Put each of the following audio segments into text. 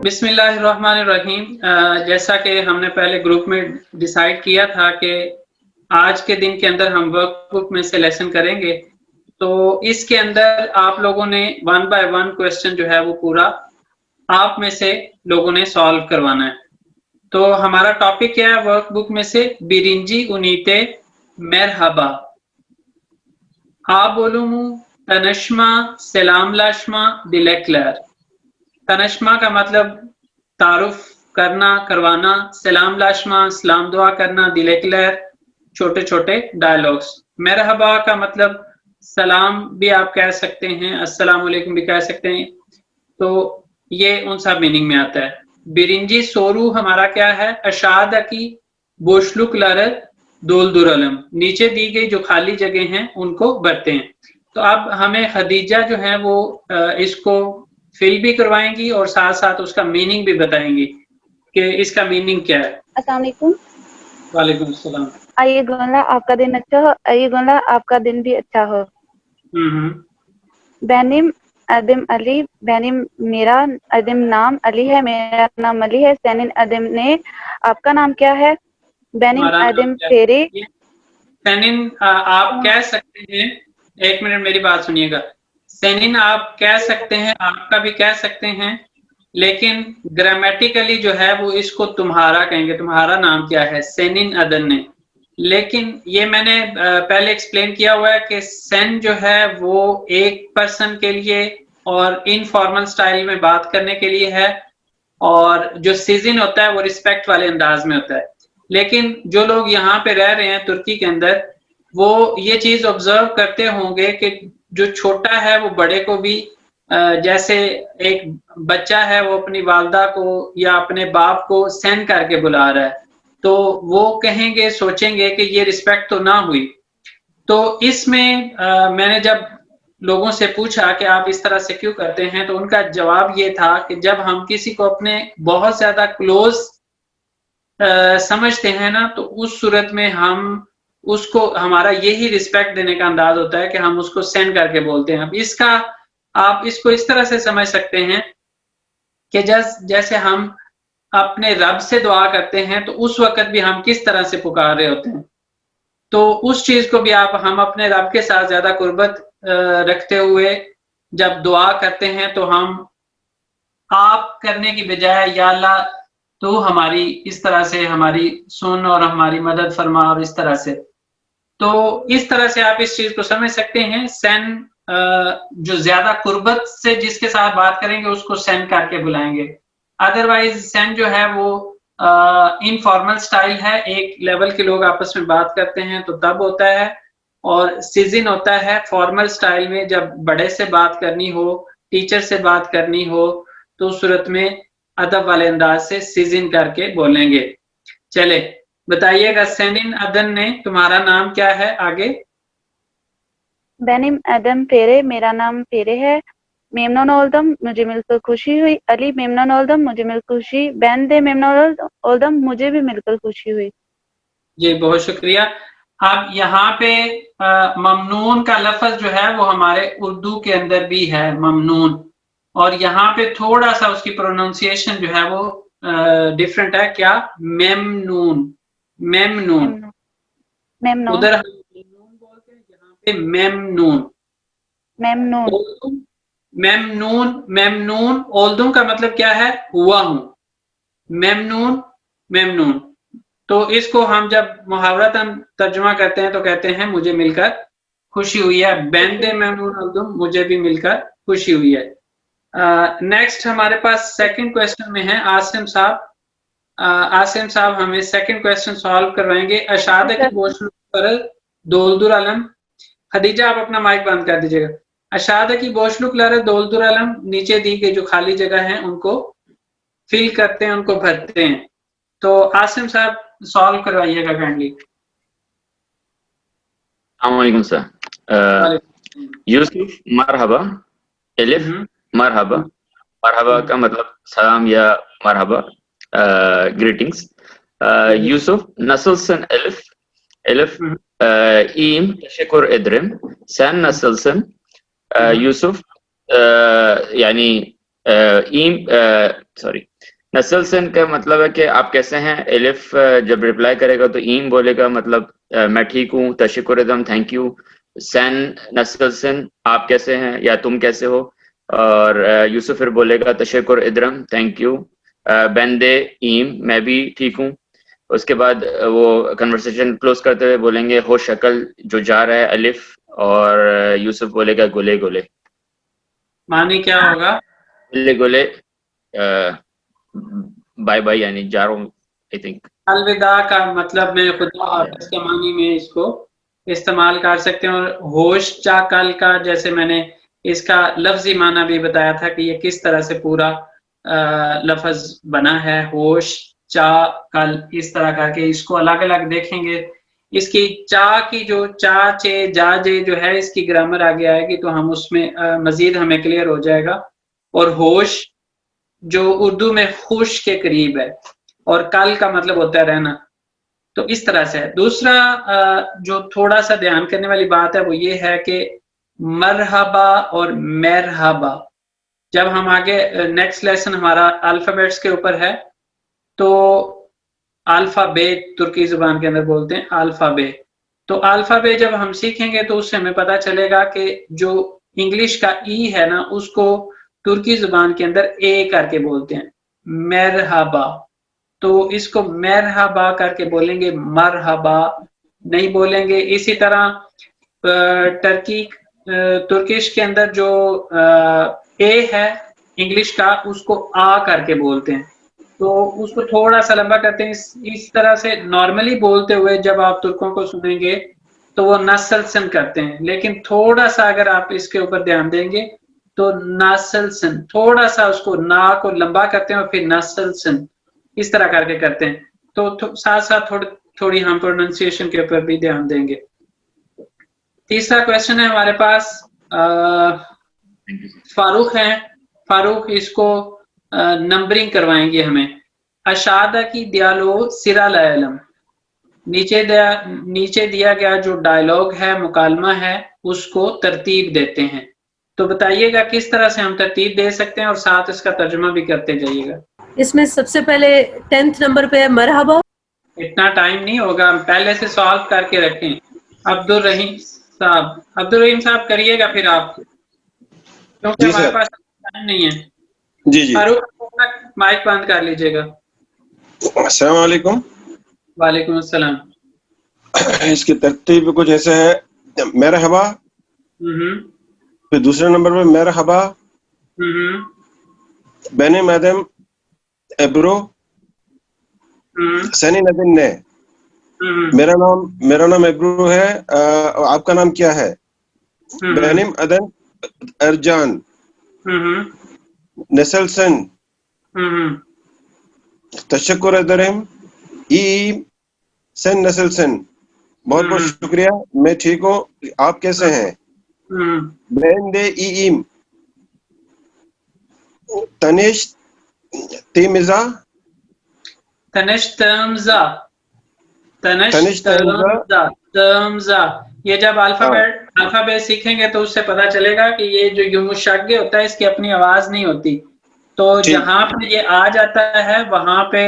बिस्मिल्लाहिर्रहमानिर्रहीम। जैसा कि हमने पहले ग्रुप में डिसाइड किया था कि आज के दिन के अंदर हम वर्कबुक में से लेसन करेंगे, तो इसके अंदर आप लोगों ने 1 बाय 1 क्वेश्चन जो है वो पूरा आप में से लोगों ने सॉल्व करवाना है। तो हमारा टॉपिक क्या है वर्कबुक में से? बिरिंजी उनीते मेरहबा, आबोलुमु तनश्मा सलामलाशमा दिलेक्लर। तनश्मा का मतलब तारुफ करना, करवाना, सलाम लाशमा सलाम दुआ करना, दिलेक्लर छोटे छोटे डायलॉग्स। मेरहबा का मतलब सलाम भी आप कह सकते हैं, अस्सलाम वालेकुम भी कह सकते हैं, तो ये उन सब मीनिंग में आता है। बिरिंजी सोरू हमारा क्या है? अशादा की बोशलुक लरत दोलदुरलम, नीचे दी गई जो खाली जगह हैं उनको भरते हैं। तो अब हमें खदीजा जो है वो इसको फिल भी करवाएंगी और साथ साथ उसका मीनिंग भी बताएंगी कि इसका मीनिंग क्या है। अस्सलाम वालेकुम। वालेकुम अस्सलाम। आइए गोला आपका दिन अच्छा हो, आइए गोला आपका दिन भी अच्छा हो। बैनिम अदिम अली, बैनिम मेरा अदिम नाम अली है, मेरा नाम अली है। सैनिन अदिम ने, आपका नाम क्या है? बैनिम अदिम फेरे। सैनिन आप कह सकते हैं, एक मिनट मेरी बात सुनिएगा। सैनिन आप कह सकते हैं, आपका भी कह सकते हैं, लेकिन ग्रामेटिकली जो है वो इसको तुम्हारा कहेंगे। तुम्हारा नाम क्या है? सैनिन अदन ने। लेकिन ये मैंने पहले एक्सप्लेन किया हुआ है कि सेन जो है वो एक पर्सन के लिए और इनफॉर्मल स्टाइल में बात करने के लिए है, और जो सीजन होता है वो रिस्पेक्ट वाले अंदाज में होता है। लेकिन जो लोग यहाँ पे रह रहे हैं तुर्की के अंदर, वो ये चीज ऑब्जर्व करते होंगे कि जो छोटा है वो बड़े को भी, जैसे एक बच्चा है वो अपनी वालदा को या अपने बाप को सेन करके बुला रहा है, तो वो कहेंगे, सोचेंगे कि ये रिस्पेक्ट तो ना हुई। तो इसमें मैंने जब लोगों से पूछा कि आप इस तरह से क्यों करते हैं, तो उनका जवाब ये था कि जब हम किसी को अपने बहुत ज्यादा क्लोज समझते हैं ना, तो उस सूरत में हम उसको, हमारा यही रिस्पेक्ट देने का अंदाज होता है कि हम उसको सेंड करके बोलते हैं। अब इसका आप इसको इस तरह से समझ सकते हैं कि जैसे हम अपने रब से दुआ करते हैं तो उस वक्त भी हम किस तरह से पुकार रहे होते हैं, तो उस चीज को भी हम अपने रब के साथ ज्यादा कुर्बत रखते हुए जब दुआ करते हैं तो हम आप करने की बजाय या अल्लाह तो हमारी इस तरह से हमारी सुन और हमारी मदद फरमा, और इस तरह से, तो इस तरह से आप इस चीज को समझ सकते हैं। सेन जो ज्यादा कुर्बत से जिसके साथ बात करेंगे उसको सेन करके बुलाएंगे। अदरवाइज सेन जो है वो इनफॉर्मल स्टाइल है, एक लेवल के लोग आपस में बात करते हैं तो तब होता है, और सीजन होता है फॉर्मल स्टाइल में, जब बड़े से बात करनी हो, टीचर से बात करनी हो, तो उस सूरत में अदब वाले अंदाज से सीजन करके बोलेंगे। चले बताइएगा, सैनिन अदन ने, तुम्हारा नाम क्या है? आगे। बैनिम अदम फेरे, मेरा नाम फेरे है। मेमनन ओल्दम, मुझे मिलकर खुशी हुई। अली मेमनन ओल्दम, मुझे मिलकर खुशी। बैन दे मेमनन ओल्दम, मुझे भी मिलकर खुशी हुई। जी बहुत शुक्रिया। अब यहाँ पे ममनून का लफ्ज जो है वो हमारे उर्दू के अंदर भी है, ममनून, और यहाँ पे थोड़ा सा उसकी प्रोनाउंसिएशन जो है वो डिफरेंट है। क्या? मेमनून, मेमनून। मेमनून, उधर हम मेमनून बोलते हैं, यहाँ पे मेमनून। मेमनून, मेमनून, मेमनून ओल्दुम का मतलब क्या है? हुआ हूं। मेमनून, मेमनून, तो इसको हम जब मुहावरतन तर्जुमा करते हैं तो कहते हैं मुझे मिलकर खुशी हुई है। बेंदे मेमनून ओल्दुम, मुझे भी मिलकर खुशी हुई है। नेक्स्ट हमारे पास सेकंड क्वेश्चन में है आसिम साहब। आसिम साहब हमें सेकंड क्वेश्चन सॉल्व करवाएंगे। अशादा की बोशलुक पर दोलदुर अलम। खदीजा आप अपना माइक बंद कर दीजिएगा। अशादा की बोशलुक लर दोलदुर अलम, नीचे दी गई जो खाली जगह है उनको फिल करते हैं, उनको भरते हैं। तो आसिम साहब सॉल्व करवाइएगा काइंडली। अस्सलामुअलैकुम सर। यूसुफ मरहबा, एलिफ मरहबा। मरहबा का मतलब सलाम या मरहबा, ग्रीटिंग्स। यूसुफ नस्लसन एलिफ, एलिफ ईम तशक्कुर इद्रिम, सन नस्लसन यूसुफ, यानी सॉरी, नसलसन का मतलब है कि आप कैसे हैं। एलिफ जब रिप्लाई करेगा तो ईम बोलेगा, मतलब मैं ठीक हूँ, तशक्कुर इदम, थैंक यू। सैन नसलसन आप कैसे हैं या तुम कैसे हो। और यूसुफ फिर बोलेगा तशक्कुर इदरम, थैंक यू। बेंदे ईम मैं भी ठीक हूँ। उसके बाद वो कन्वर्सेशन क्लोज करते हुए बोलेंगे हो शक्ल, जो जा रहा है अलिफ, और यूसुफ बोलेगा गोले गोले। मानी क्या होगा? गोले गोले बाय बाय, यानी जा रहा हूँ, आई थिंक। अलविदा का मतलब मैं खुदा हाफिज के मानी में इसको इस्तेमाल कर सकते हैं। और होश चा कल का, जैसे मैंने इसका लफ्जी माना भी बताया था कि ये किस तरह से पूरा लफ्ज बना है, होश चा कल, इस तरह करके इसको अलग अलग देखेंगे। इसकी चा की जो चा चे जा जे जो है, इसकी ग्रामर आगे आएगी तो हम उसमें मजीद हमें क्लियर हो जाएगा। और होश जो उर्दू में खुश के करीब है, और कल का मतलब होता है रहना। तो इस तरह से है। दूसरा जो थोड़ा सा ध्यान करने वाली बात है वो ये है कि मरहबा और मेरहबा, जब हम आगे नेक्स्ट लेसन हमारा अल्फाबेट्स के ऊपर है, तो अल्फाबेट तुर्की जुबान के अंदर बोलते हैं अल्फाबेट। तो अल्फाबेट जब हम सीखेंगे तो उससे हमें पता चलेगा कि जो इंग्लिश का ई है ना, उसको तुर्की जुबान के अंदर ए करके बोलते हैं, मेरहबा। तो इसको मेरहबा करके बोलेंगे, मरहबा नहीं बोलेंगे। इसी तरह तुर्किश के अंदर जो ए है इंग्लिश का, उसको आ करके बोलते हैं। तो उसको थोड़ा सा लंबा करते हैं। इस तरह से नॉर्मली बोलते हुए जब आप तुर्कों को सुनेंगे तो वो नसलसन करते हैं, लेकिन थोड़ा सा अगर आप इसके ऊपर ध्यान देंगे तो नसलसन, थोड़ा सा उसको ना को लंबा करते हैं और फिर नसलसन इस तरह करके करते हैं। तो साथ साथ थोड़ी हम प्रोनाउंसिएशन के ऊपर भी ध्यान देंगे। तीसरा क्वेश्चन है हमारे पास, फारूक है। फारूक इसको नंबरिंग करवाएंगे हमें। अशादा की दियालो सिरा लायलम, नीचे दिया गया जो डायलॉग है, मुकालमा है, उसको तरतीब देते हैं। तो बताइएगा किस तरह से हम तरतीब दे सकते हैं और साथ इसका तर्जुमा भी करते जाइएगा। इसमें सबसे पहले 10th नंबर पे है मरहबा। इतना टाइम नहीं होगा, हम पहले से सॉल्व करके रखें। अब्दुल रहीम साहब करिएगा फिर आप, क्योंकि हमारे पास टाइम नहीं है। जी। फारूक माइक बंद कर लीजिएगा। अस्सलाम वालेकुम। वालेकुम अस्सलाम। इसकी तरतीब कुछ ऐसे है, मेरहबा, फिर दूसरे नंबर पे मेरहबा, बेने मैदम एब्रो, सनी नदीन ने। मेरा नाम एब्रो है, आपका नाम क्या है? बेनिम अदन अर्जान, नसलसन, तशक्कुर अदरम ई सन नसलसन। बहुत बहुत शुक्रिया, मैं ठीक हूँ, आप कैसे हैं? बेंदे ईम तनिश तिमिजा, तमजा। ये जब अल्फाबेट सीखेंगे तो उससे पता चलेगा कि ये जो युमुशग्गे होता है इसकी अपनी आवाज नहीं होती। तो जहां पे ये आ जाता है वहां पे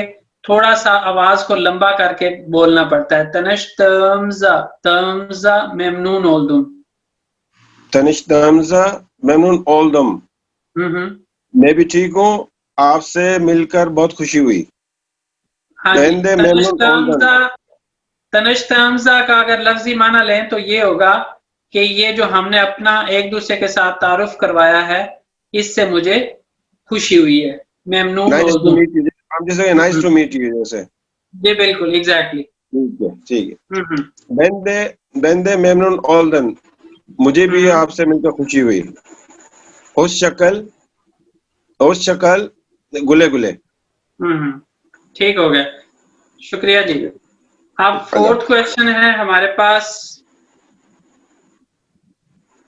थोड़ा सा आवाज को लंबा करके बोलना पड़ता है। तनिश तमजा मेमनून ओल्दुम, तनिश तमजा मेमनून ओल्दुम। मैं भी ठीक हूँ, आपसे मिलकर बहुत खुशी हुई। हाँ, तनिश्तमजा का अगर लफ्जी माना लें तो ये होगा कि ये जो हमने अपना एक दूसरे के साथ तारुफ करवाया है, इससे मुझे खुशी हुई है। मेमनून नाइस टू मीट यू जैसे। जी बिल्कुल, एग्जैक्टली। ठीक है। बेंदे मेमनून ओल्दन, मुझे भी आपसे मिलकर खुशी हुई। होश शक्ल गुले गुले। ठीक हो गया, शुक्रिया जी। अब फोर्थ क्वेश्चन है हमारे पास,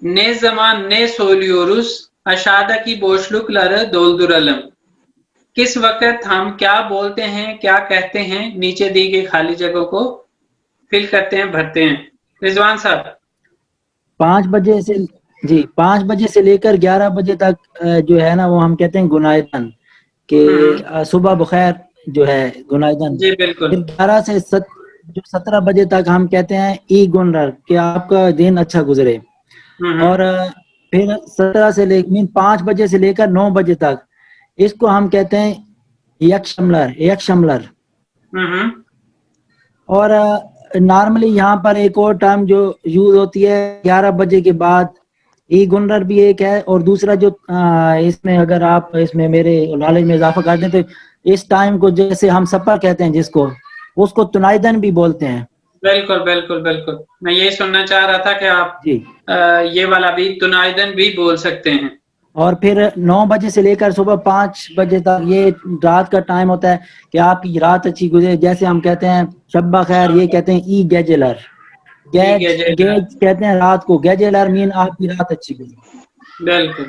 ने जमान ने सोलियोरुस अशादा की बोशलुक लर दोलदुरलम। किस वक्त हम क्या बोलते हैं, क्या कहते हैं? नीचे दी गई खाली जगह को फिल करते हैं, भरते हैं। रिजवान साहब। 5 बजे से जी 5 बजे से लेकर 11 बजे तक जो है ना वो हम कहते हैं गुनाइदन के सुबह बखैर जो है गुनाइदन। जी बिल्कुल। फिर 11 से 17 बजे तक हम कहते हैं ई गुनर कि आपका दिन अच्छा गुजरे। और फिर 17 से लेकर 5 बजे से लेकर 9 बजे तक इसको हम कहते हैं एक शमलर। और नॉर्मली यहाँ पर एक और टर्म जो यूज होती है 11 बजे के बाद ई गुनर भी एक है, और दूसरा जो इसमें अगर आप इसमें मेरे नॉलेज में इजाफा कर दें तो इस टाइम को जैसे हम सफर कहते हैं जिसको, उसको तुनाइदन भी बोलते हैं। बिल्कुल बिल्कुल बिल्कुल, मैं ये सुनना चाह रहा था कि आप जी ये वाला भी तुनाइदन भी बोल सकते हैं। और फिर 9 बजे से लेकर सुबह 5 बजे तक ये रात का टाइम होता है कि आपकी रात अच्छी गुजरे, जैसे हम कहते हैं शब्बा खैर, ये कहते हैं ई गैजेलर। गेज कहते हैं रात को, गैजेलर मीन आपकी रात अच्छी गुजरे। बिल्कुल।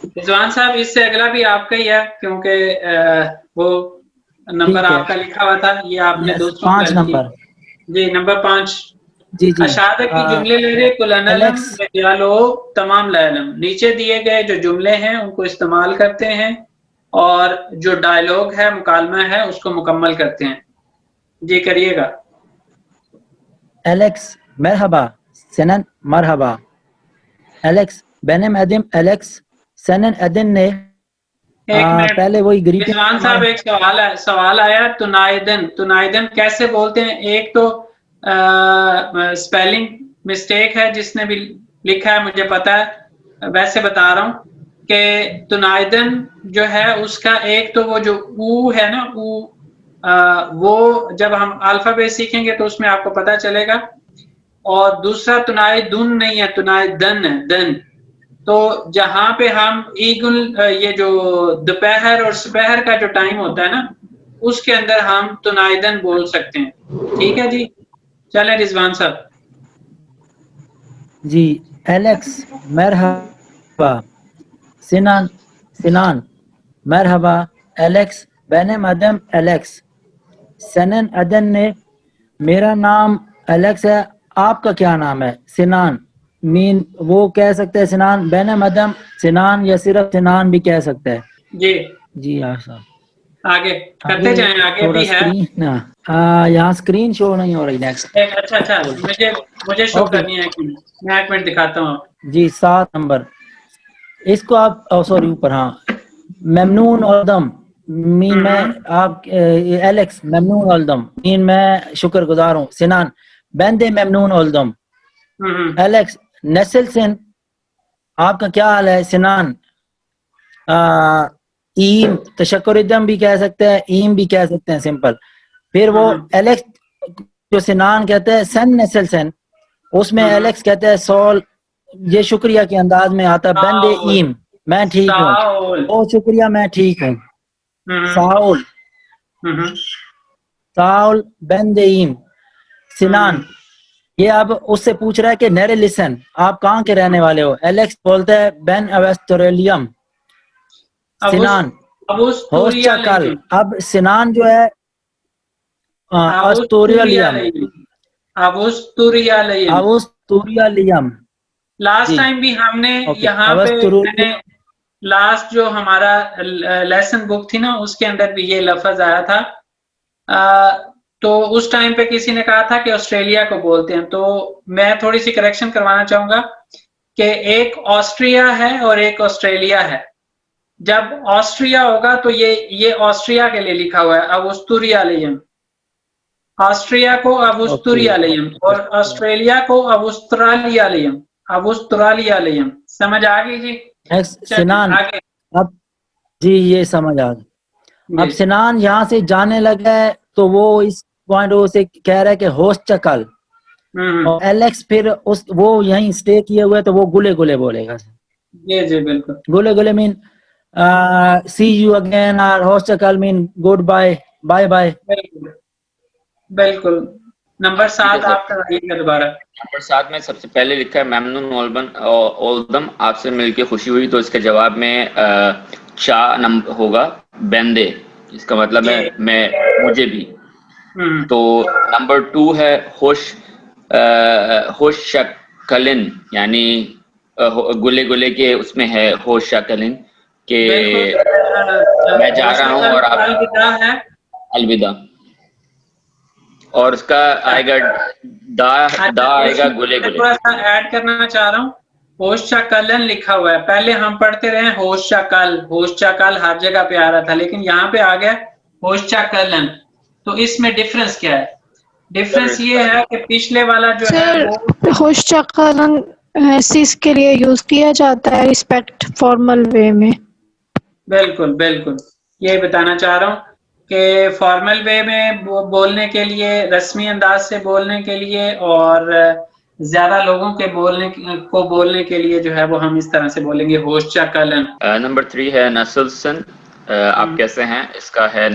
रिजवान साहब इससे अगला भी आपका ही है क्योंकि वो नंबर आपका लिखा हुआ था, ये आपने दूसरों 5 नंबर। जी नंबर 5। जी जी अशाद की जुमले ले कुलनलम दियालो तमाम लैलम। नीचे दिए गए जो जुमले हैं उनको इस्तेमाल करते हैं और जो डायलॉग है मुकालमा है उसको मुकम्मल करते हैं। जी करिएगा। एलेक्स मरहबा सनन मरहबा। एलेक्स बेनम अदिम एलेक्स सनन अदिन ने एक मिनट पहले वही ग्रीटिंग। रिजवान साहब एक सवाल आया तुनाइदन कैसे बोलते हैं? एक तो स्पेलिंग मिस्टेक है जिसने भी लिखा है, मुझे पता है, वैसे बता रहा हूँ कि तुनाइदन जो है उसका एक तो वो जो ऊ है ना ऊ, वो जब हम अल्फाबेट सीखेंगे तो उसमें आपको पता चलेगा। और दूसरा तुनाइदुन नहीं है, तुनाइदन है, दन। तो जहां पे हम ईगुल ये जो दोपहर और सुबहर का जो टाइम होता है ना उसके अंदर हम तुनाइदन बोल सकते हैं। ठीक है जी, चले रिजवान साहब। जी एलेक्स मरहबा सिनान मरहबा एलेक्स बेनम अदम एलेक्स सनन अदन ने मेरा नाम एलेक्स है, आपका क्या नाम है? सिनान मीन वो कह सकते हैं सिनान, बेनम अदम सिनान, या सिर्फ सिनान भी कह सकते हैं। जी हाँ साहब, आगे करते जाएं, आगे भी है। यहाँ स्क्रीन शो नहीं हो रही। नेक्स्ट अच्छा मुझे शो करनी है, मैं एक मिनट दिखाता हूँ। जी 7 नंबर इसको आप सॉरी ऊपर, हाँ ममनून अलदम मीन मैं आप एलेक्स ममनून अलदम मीन मैं शुक्रगुजार हूँ। सिनान बंदे ममनून अलदम। एलेक्स नस्ल सिन आपका क्या हाल है? सिनान ईम तशक्कुरिदम भी कह सकते हैं, ईम भी कह सकते हैं सिंपल। फिर वो एलेक्स जो सिनान कहते हैं सन नस्ल सन, उसमें एलेक्स कहते हैं सॉल, ये शुक्रिया के अंदाज में आता है। बंदे ईम मैं ठीक हूँ, ओ शुक्रिया मैं ठीक हूँ। साउल साउल बंदे ईम। सिनान ये अब उससे पूछ रहा है कि नेरे लिसन आप कहाँ के रहने वाले हो? एलेक्स बोलता है बेन ऑस्ट्रेलियम। सिनान होस्चा कल, अब सिनान जो है अवुस्तुरियालियम। लास्ट टाइम भी हमने यहाँ पे लास्ट जो हमारा लेसन बुक थी ना उसके अंदर भी ये लफ्ज आया था। तो उस टाइम पे किसी ने कहा था कि ऑस्ट्रेलिया को बोलते हैं, तो मैं थोड़ी सी करेक्शन करवाना चाहूंगा कि एक ऑस्ट्रिया है और एक ऑस्ट्रेलिया है। जब ऑस्ट्रिया होगा तो ये ऑस्ट्रिया के लिए लिखा हुआ है अवुस्तुरियालियम, ऑस्ट्रिया को अवुस्तुरियालियम और ऑस्ट्रेलिया को अवुस्तुरालियालियम। समझ आ गई जी? सिनान अब जी ये समझ आ गई। अब सिनान यहाँ से जाने लगा है तो वो इस पॉइंट से कह रहा है कि होस्ट चकल, और एलेक्स फिर उस वो यहीं स्टे किए हुए तो वो गुले गुले बोलेगा। जी बिल्कुल। गुले गुले मीन सी यू अगेन, और होस्ट चकल mean goodbye, bye bye. बिल्कुल। नंबर 7 आपका दोबारा। नंबर 7 में सबसे पहले लिखा है मेमनून ओल्दम, आपसे मिलके खुशी हुई, तो इसके जवाब में चा नंबर होगा बेंदे, इसका मतलब है मैं मुझे भी। तो नंबर 2 है होश शक्लिन, यानी गुले गुले के उसमें है होश शाकलिन के बिल्कुल मैं जा रहा हूँ और आप अलविदा है। अलविदा, और उसका आएगा दा आएगा गुले गुले। थोड़ा सा ऐड करना चाह रहा हूँ, होशा कलन लिखा हुआ है, पहले हम पढ़ते रहे होशा कल हर जगह पे आ रहा था, लेकिन यहाँ पे आ गया होशा कलन। तो इसमें डिफरेंस क्या है? डिफरेंस ये है कि पिछले वाला जो है वो होशा कलन सीस के लिए यूज किया जाता है रिस्पेक्ट फॉर्मल वे में। बिल्कुल बिल्कुल, ये बताना चाह रहा हूँ कि फॉर्मल वे में बोलने के लिए, रस्मी अंदाज से बोलने के लिए और ज्यादा लोगों के बोलने के लिए जो है वो हम इस तरह से बोलेंगे होशा कलन। नंबर 3 है नसलसन, आप कैसे हैं? इसका है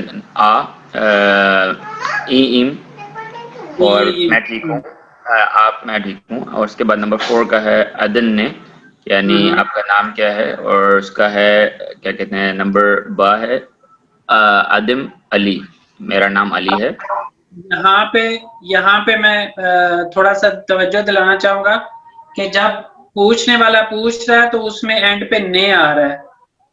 ईम और मैं ठीक हूँ, आप मैं ठीक हूँ। और उसके बाद नंबर 4 का है अदन ने, यानी आपका नाम क्या है, और उसका है क्या कहते हैं नंबर बा है आदिम अली, मेरा नाम अली है। यहाँ पे मैं थोड़ा सा तवज्जो दिलाना चाहूंगा कि जब पूछने वाला पूछ रहा है तो उसमें एंड पे ने आ रहा है,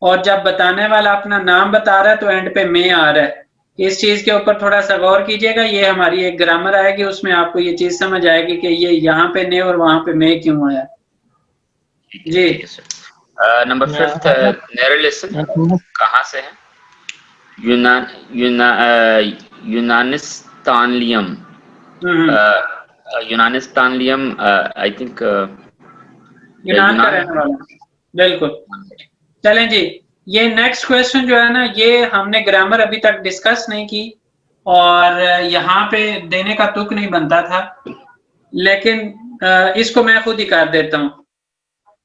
और जब बताने वाला अपना नाम बता रहा है तो एंड पे में आ रहा है। इस चीज के ऊपर थोड़ा सा गौर कीजिएगा, ये हमारी एक ग्रामर आएगी, उसमें आपको ये चीज समझ आएगी कि ये यहाँ पे ने और वहां पे में क्यों आया। जी नंबर 5 नेरलिसन कहाँ से है? यूनानिस्तानलियम, यूनानिस्तानलियम आई थिंक यूनान का रहने वाला। बिल्कुल, चलें जी, ये नेक्स्ट क्वेश्चन जो है ना, ये हमने ग्रामर अभी तक डिस्कस नहीं की और यहाँ पे देने का तुक नहीं बनता था, लेकिन इसको मैं खुद ही कर देता हूँ।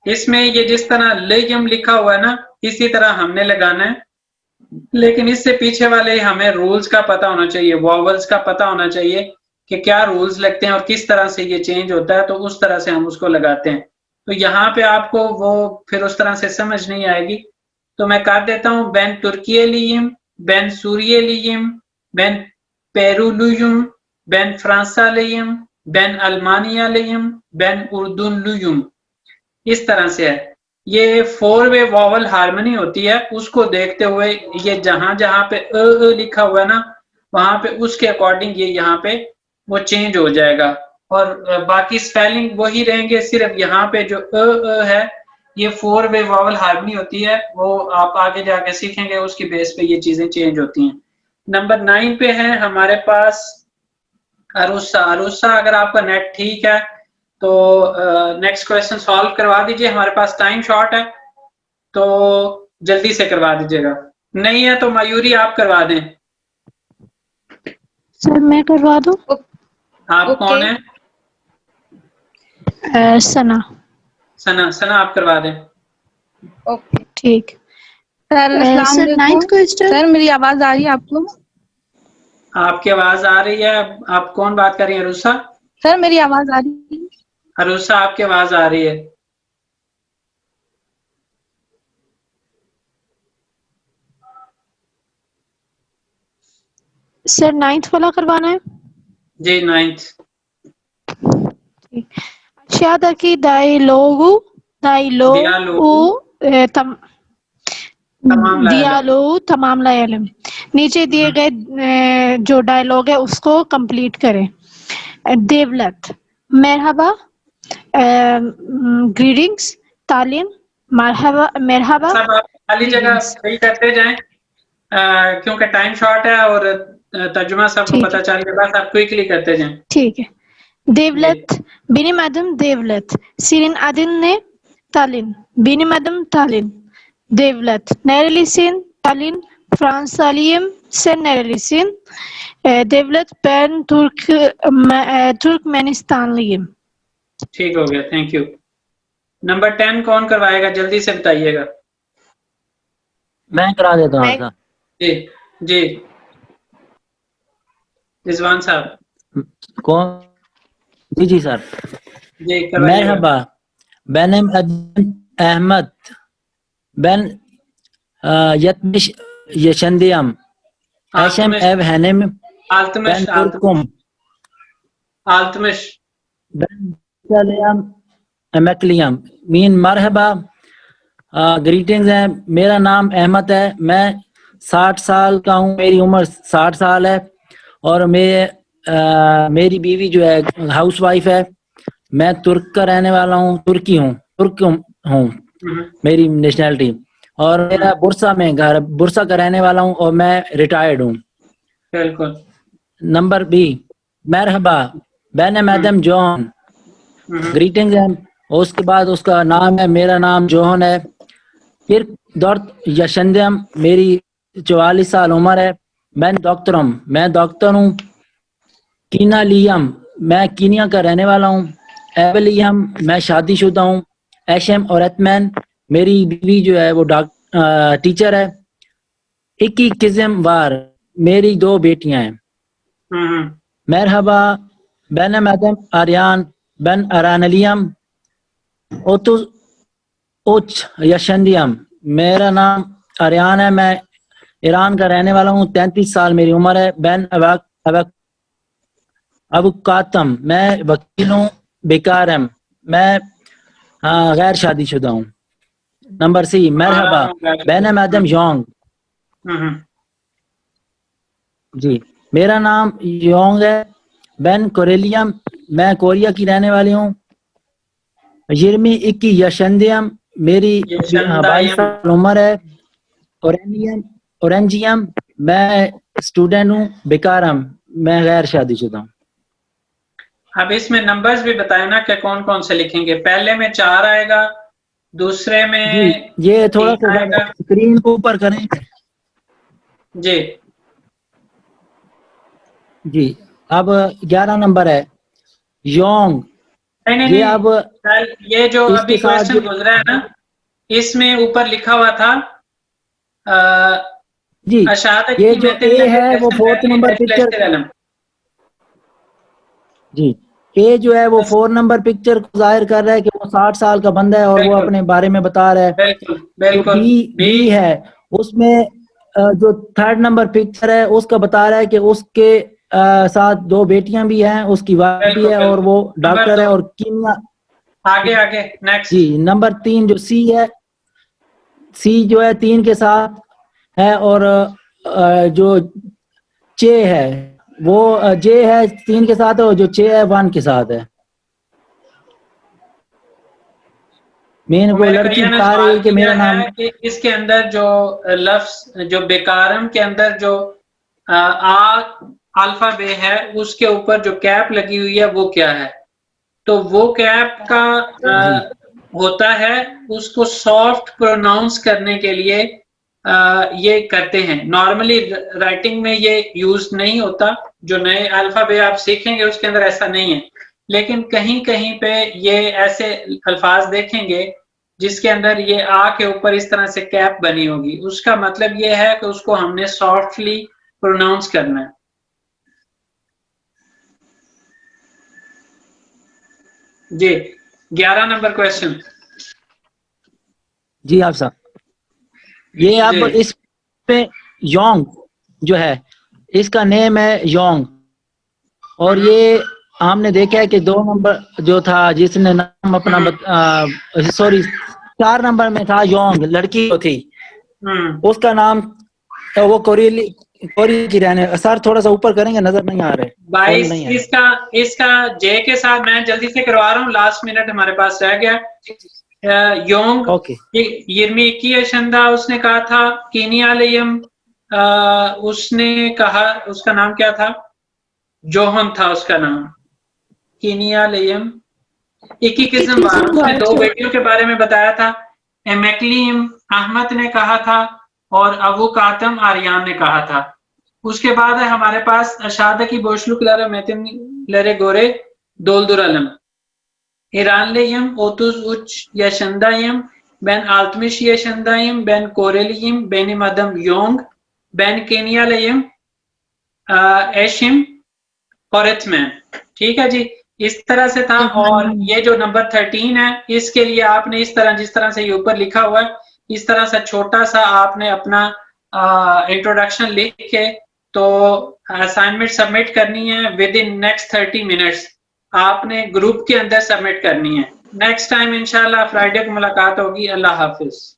इसमें ये जिस तरह लेयम लिखा हुआ है ना, इसी तरह हमने लगाना है, लेकिन इससे पीछे वाले हमें रूल्स का पता होना चाहिए, वॉवल्स का पता होना चाहिए कि क्या रूल्स लगते हैं और किस तरह से ये चेंज होता है, तो उस तरह से हम उसको लगाते हैं। तो यहाँ पे आपको वो फिर उस तरह से समझ नहीं आएगी, तो मैं कर देता हूँ बेन तुर्कियलियम, बेन सूरियलियम, बेन पेरुलुयम, बेन फ्रांसालियम, बेन अल्मानियालियम, बेन उर्दुनलुयम, इस तरह से है। ये 4 वे वॉवल हार्मनी होती है, उसको देखते हुए ये जहां जहां पे लिखा हुआ है ना, वहां पे उसके अकॉर्डिंग ये यहाँ पे वो चेंज हो जाएगा, और बाकी स्पेलिंग वही रहेंगे, सिर्फ यहाँ पे जो है ये 4 वे वॉवल हार्मनी होती है, वो आप आगे जाके सीखेंगे, उसकी बेस पे ये चीजें चेंज होती हैं। नंबर 9 पे है हमारे पास अरुसा। अगर आपका नेट ठीक है तो नेक्स्ट क्वेश्चन सॉल्व करवा दीजिए, हमारे पास टाइम शॉर्ट है तो जल्दी से करवा दीजिएगा, नहीं है तो मयूरी आप करवा दें। सर मैं करवा दूं? आप कौन है? सना। सना आप करवा दें। ओके ठीक। Sir 9th question. सर मेरी आवाज आ रही है आपको? आपकी आवाज आ रही है। आप कौन बात कर रही हैं? अरुसा? सर मेरी आवाज आ रही है? अरुसा आपकी आवाज आ रही है। सर 9th वाला करवाना है? जी 9th। अशियादकी डायलोगु तमाम लायलम, नीचे दिए गए जो डायलॉग है उसको कंप्लीट करें। देवलत, मरहबा, ग्रीटिंग्स, तालीम, मरहबा। सब आप खाली जगह फिल करते जाएं, क्योंकि टाइम शॉर्ट है और तर्जुमा सबको पता चल गया, बस आप क्विकली करते जाएं। ठीक है। देवलत, benim adım Devlet, senin adın ne? Talin, benim adım Talin. Devlet, nerelisin? Talin, Fransalıyım, sen nerelisin? Devlet, ben Türkmenistanlıyım। ठीक हो गया, थैंक यू। नंबर 10 कौन करवाएगा, जल्दी से बताइएगा। मैं करा देता हूँ सर। जी जी रिजवान साहब। कौन? जी सर। जी मरहबा, benim adım Ahmet, ben yetmiş yaşındayım, eşim ev hanımım, ben Türk'üm, Altmış ben Müslümanım, मैकलियम मीन मरहबा, ग्रीटिंग्स हैं। मेरा नाम अहमद है, मैं 60 साल का हूँ, मेरी उम्र 60 साल है और मेरी बीवी जो है हाउस वाइफ है। मैं तुर्क का रहने वाला हूँ, तुर्क हूँ मेरी नेशनैलिटी, और मेरा बुरसा में घर, बुरसा का रहने वाला हूँ और मैं रिटायर्ड हूँ। बिल्कुल। नंबर बी, मरहबा बैन मैडम जॉन, ग्रीटिंग्स हैं। उसके बाद उसका नाम है, मेरा नाम जोहन है। फिर दौर्त यशंदम, मेरी 44 साल उम्र है। मैं डॉक्टर हूँ। कीना लियम, मैं कीनिया का रहने वाला हूँ। एवलियम, मैं शादीशुदा हूँ। एशम और एतमैन, मेरी बीवी जो है वो टीचर है। इक्की किस्म वार, मेरी 2 बेटियां हैं। मरहबा बैन मैडम आर्यान बैन अरानलियम ओतुस उच यशंदियम, मेरा नाम आर्यान है, मैं ईरान का रहने वाला हूँ। 33 साल मेरी उम्र है। बैन अबुकातम, मैं वकील हूँ। बेकारम, मैं गैर शादीशुदा हूँ। नंबर सी, मरहबा बैन मैडम योंग, जी मेरा नाम योंग है। बैन कोरेलियम, मैं कोरिया की रहने वाली हूँ। यिर्मी इक्की यशंदियम, मेरी 22 साल उम्र है। ओरेंजियम, मैं स्टूडेंट हूँ। बेकारम, मैं गैर शादीशुदा हूँ। अब इसमें नंबर्स भी बताए ना कि कौन कौन से लिखेंगे। पहले में 4 आएगा, दूसरे में ये थोड़ा 3 सा आएगा। स्क्रीन को ऊपर करें जी जी। अब 11 नंबर है योंग। नहीं, अब ये जो इसके अभी साथ क्वेश्चन गुजरा है ना, इसमें ऊपर लिखा हुआ था जी, अशादत ये की जो मेथड ए लगे है वो 4th नंबर पिक्चर, जी ए जो है वो 4 नंबर पिक्चर को जाहिर कर रहा है कि वो 60 साल का बंदा है और वो अपने बारे में बता रहा है। बिल्कुल जो बिल्कुल। बी है उसमें जो 3rd नंबर पिक्चर है उसका बता रहा है कि उसके साथ 2 बेटियां भी हैं, उसकी वाइफ भी है और वो डॉक्टर है। और कीनिया, आगे नेक्स्ट जी नंबर 3 जो सी है, सी जो है 3 के साथ है और जो चे है वो जे है 3 के साथ है और जो चे है 1 के साथ है। मेन तो को मेरे लड़की भैया ने बता रही सवाल है कि किया मेरा नाम, है कि इसके अंदर जो लफ्ज, जो बेकारम के अंदर जो आ अल्फा बे है, उसके ऊपर जो कैप लगी हुई है वो क्या है। तो वो कैप का होता है, उसको सॉफ्ट प्रोनाउंस करने के लिए ये करते हैं। नॉर्मली राइटिंग में ये यूज नहीं होता। जो नए अल्फाबे आप सीखेंगे उसके अंदर ऐसा नहीं है, लेकिन कहीं कहीं पे ये ऐसे अल्फाज देखेंगे जिसके अंदर ये आ के ऊपर इस तरह से कैप बनी होगी। उसका मतलब ये है कि उसको हमने सॉफ्टली प्रोनाउंस करना है। जी 11 नंबर क्वेश्चन। जी आप साहब, ये अब इस पे योंग जो है इसका नेम है योंग, और ये हमने देखा है कि 2 नंबर जो था जिसने नाम अपना सॉरी 4 नंबर में था योंग, लड़की जो थी उसका नाम वो कोरिया की रहने। सर थोड़ा सा ऊपर करेंगे, नजर नहीं आ रहे 22 इसका जे के साथ मैं जल्दी से करवा रहा हूँ, लास्ट मिनट हमारे पास रह गया। योंग यिर्मी की अशंदा उसने कहा था। कीनियालयम उसने कहा, उसका नाम क्या था, जोहन था उसका नाम। कीनियालयम इक्की किस्म उसने 2 बेटियों के बारे में बताया था। एमैकलियम अहमद ने कहा था और अबू कातम आर्यान ने कहा था। उसके बाद है हमारे पास अशादा की बोशलुक लरे मेतिम लरे गोरे दोलदुर अलम ईरानलेयम ओतुज उच यशंदायम बैन आल्तमिश यशंदायम बैन कोरेलियम बैन मदम योंग बैन केनियालयम एशिम और एथमैन। ठीक है जी, इस तरह से था। और ये जो नंबर 13 है, इसके लिए आपने इस तरह, जिस तरह से ये ऊपर लिखा हुआ है, इस तरह से छोटा सा आपने अपना इंट्रोडक्शन लिख के तो असाइनमेंट सबमिट करनी है। विद इन नेक्स्ट 30 मिनट्स आपने ग्रुप के अंदर सबमिट करनी है। नेक्स्ट टाइम इंशाल्लाह फ्राइडे को मुलाकात होगी। अल्लाह हाफिज।